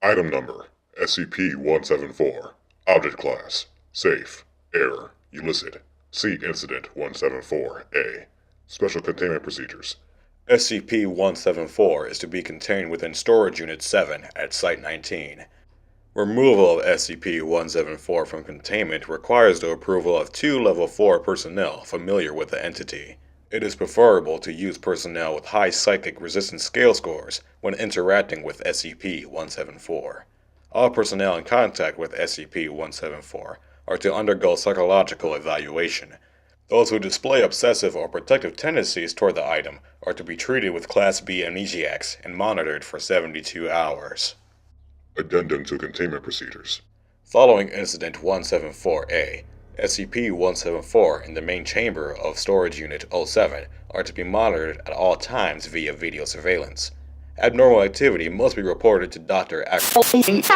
Item Number SCP-174 Object Class Safe Error Illicit See Incident 174-A Special Containment Procedures SCP-174 is to be contained within Storage Unit 7 at Site-19. Removal of SCP-174 from containment requires the approval of 2 Level 4 personnel familiar with the entity. It is preferable to use personnel with high psychic resistance scale scores when interacting with SCP-174. All personnel in contact with SCP-174 are to undergo psychological evaluation. Those who display obsessive or protective tendencies toward the item are to be treated with Class B amnesiacs and monitored for 72 hours. Addendum to Containment Procedures Following Incident 174-A, SCP-174 in the main chamber of Storage Unit 07 are to be monitored at all times via video surveillance. Abnormal activity must be reported to Dr.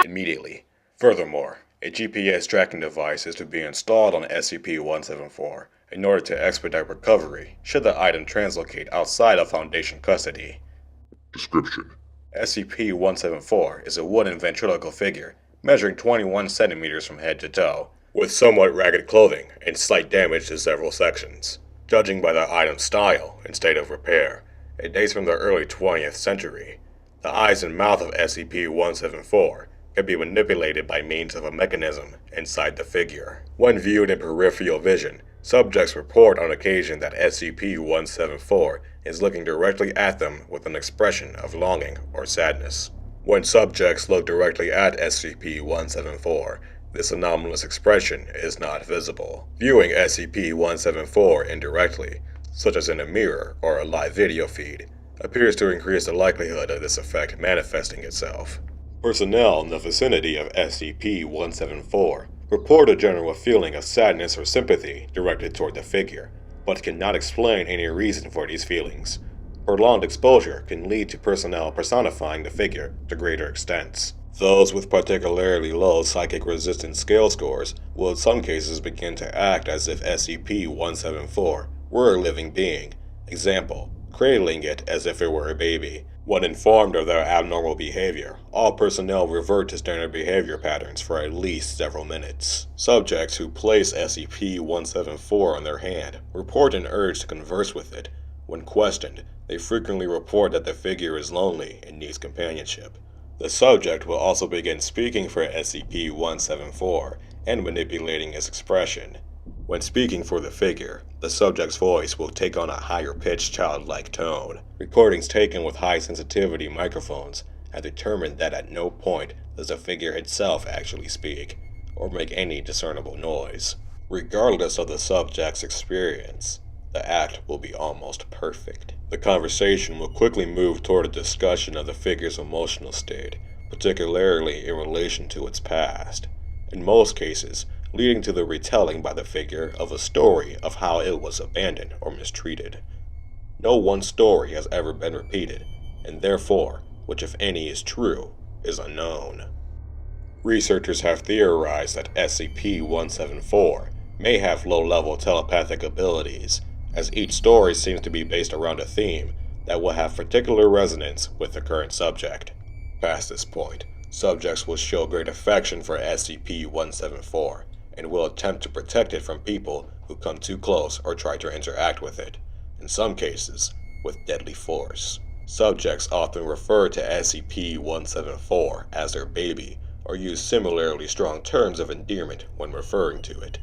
immediately. Furthermore, a GPS tracking device is to be installed on SCP-174 in order to expedite recovery should the item translocate outside of Foundation custody. Description SCP-174 is a wooden ventriloquial figure measuring 21 centimeters from head to toe, with somewhat ragged clothing and slight damage to several sections. Judging by the item's style and state of repair, it dates from the early 20th century. The eyes and mouth of SCP-174 can be manipulated by means of a mechanism inside the figure. When viewed in peripheral vision, subjects report on occasion that SCP-174 is looking directly at them with an expression of longing or sadness. When subjects look directly at SCP-174, this anomalous expression is not visible. Viewing SCP-174 indirectly, such as in a mirror or a live video feed, appears to increase the likelihood of this effect manifesting itself. Personnel in the vicinity of SCP-174 report a general feeling of sadness or sympathy directed toward the figure, but cannot explain any reason for these feelings. Prolonged exposure can lead to personnel personifying the figure to greater extents. Those with particularly low psychic resistance scale scores will in some cases begin to act as if SCP-174 were a living being, example, cradling it as if it were a baby. When informed of their abnormal behavior, all personnel revert to standard behavior patterns for at least several minutes. Subjects who place SCP-174 on their hand report an urge to converse with it. When questioned, they frequently report that the figure is lonely and needs companionship. The subject will also begin speaking for SCP-174 and manipulating its expression. When speaking for the figure, the subject's voice will take on a higher-pitched childlike tone. Recordings taken with high-sensitivity microphones have determined that at no point does the figure itself actually speak or make any discernible noise. Regardless of the subject's experience, the act will be almost perfect. The conversation will quickly move toward a discussion of the figure's emotional state, particularly in relation to its past. In most cases, leading to the retelling by the figure of a story of how it was abandoned or mistreated. No one story has ever been repeated, and therefore, which if any is true, is unknown. Researchers have theorized that SCP-174 may have low-level telepathic abilities, as each story seems to be based around a theme that will have particular resonance with the current subject. Past this point, subjects will show great affection for SCP-174 and will attempt to protect it from people who come too close or try to interact with it, in some cases, with deadly force. Subjects often refer to SCP-174 as their baby or use similarly strong terms of endearment when referring to it.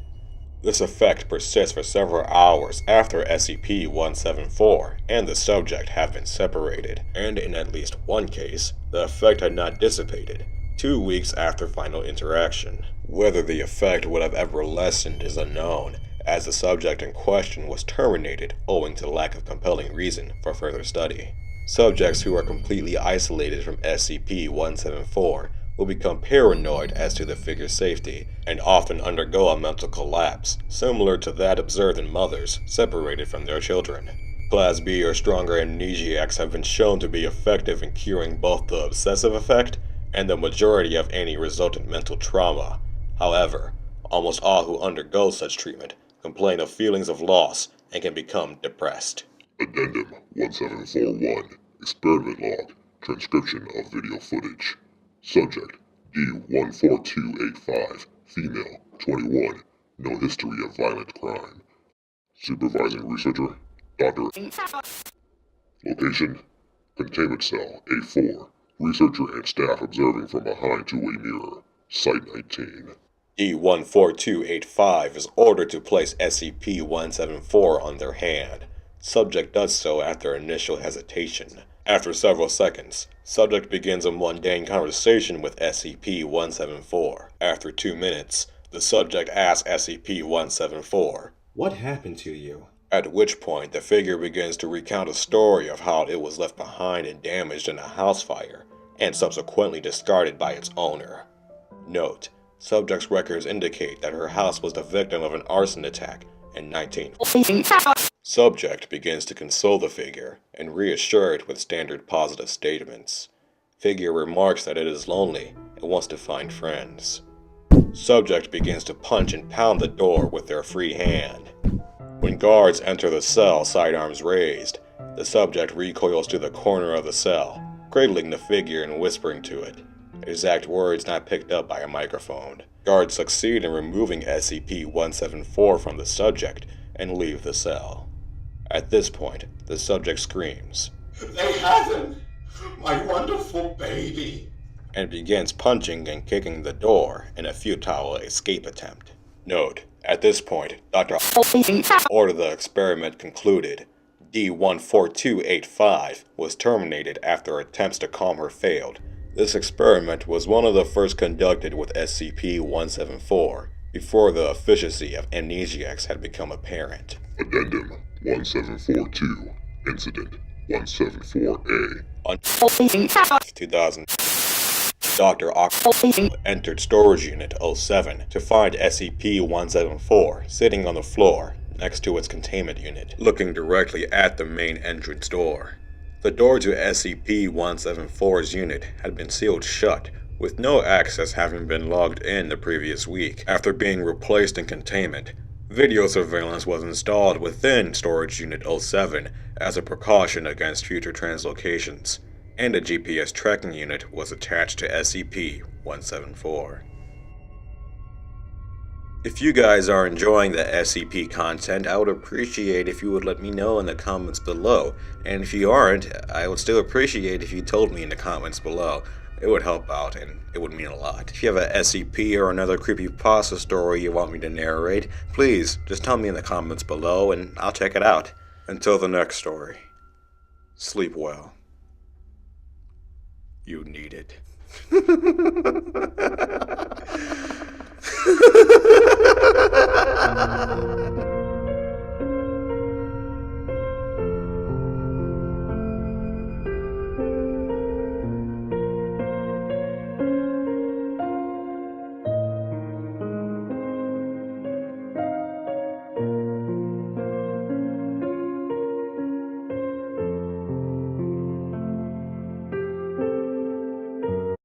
This effect persists for several hours after SCP-174 and the subject have been separated, and in at least one case, the effect had not dissipated 2 weeks after final interaction. Whether the effect would have ever lessened is unknown, as the subject in question was terminated owing to lack of compelling reason for further study. Subjects who are completely isolated from SCP-174 will become paranoid as to the figure's safety, and often undergo a mental collapse, similar to that observed in mothers separated from their children. Class B or stronger amnesiacs have been shown to be effective in curing both the obsessive effect and the majority of any resultant mental trauma. However, almost all who undergo such treatment complain of feelings of loss and can become depressed. Addendum 1741 Experiment Log Transcription of video footage. Subject D14285, female, 21, no history of violent crime. Supervising researcher, Dr. Location, containment cell A4. Researcher and staff observing from behind two-way mirror. Site 19. D14285 is ordered to place SCP-174 on their hand. Subject does so after initial hesitation. After several seconds, subject begins a mundane conversation with SCP-174. After 2 minutes, the subject asks SCP-174, "What happened to you?" at which point the figure begins to recount a story of how it was left behind and damaged in a house fire, and subsequently discarded by its owner. Note: subject's records indicate that her house was the victim of an arson attack in 1940. Subject begins to console the figure and reassure it with standard positive statements. Figure remarks that it is lonely and wants to find friends. Subject begins to punch and pound the door with their free hand. When guards enter the cell, sidearms raised, the subject recoils to the corner of the cell, cradling the figure and whispering to it. Exact words not picked up by a microphone. Guards succeed in removing SCP-174 from the subject and leave the cell. At this point, the subject screams, "They have him! My wonderful baby!" and begins punching and kicking the door in a futile escape attempt. Note: at this point, Dr. ordered the experiment concluded. D14285 was terminated after attempts to calm her failed. This experiment was one of the first conducted with SCP-174, before the efficacy of amnesiacs had become apparent. Addendum 1742. Incident 174A. On 2000, Dr. entered Storage Unit 07 to find SCP-174 sitting on the floor next to its containment unit, looking directly at the main entrance door. The door to SCP-174's unit had been sealed shut, with no access having been logged in the previous week. After being replaced in containment, video surveillance was installed within Storage Unit 07 as a precaution against future translocations, and a GPS tracking unit was attached to SCP-174. If you guys are enjoying the SCP content, I would appreciate if you would let me know in the comments below. And if you aren't, I would still appreciate if you told me in the comments below. It would help out and it would mean a lot. If you have a SCP or another creepypasta story you want me to narrate, please just tell me in the comments below and I'll check it out. Until the next story, sleep well. You need it.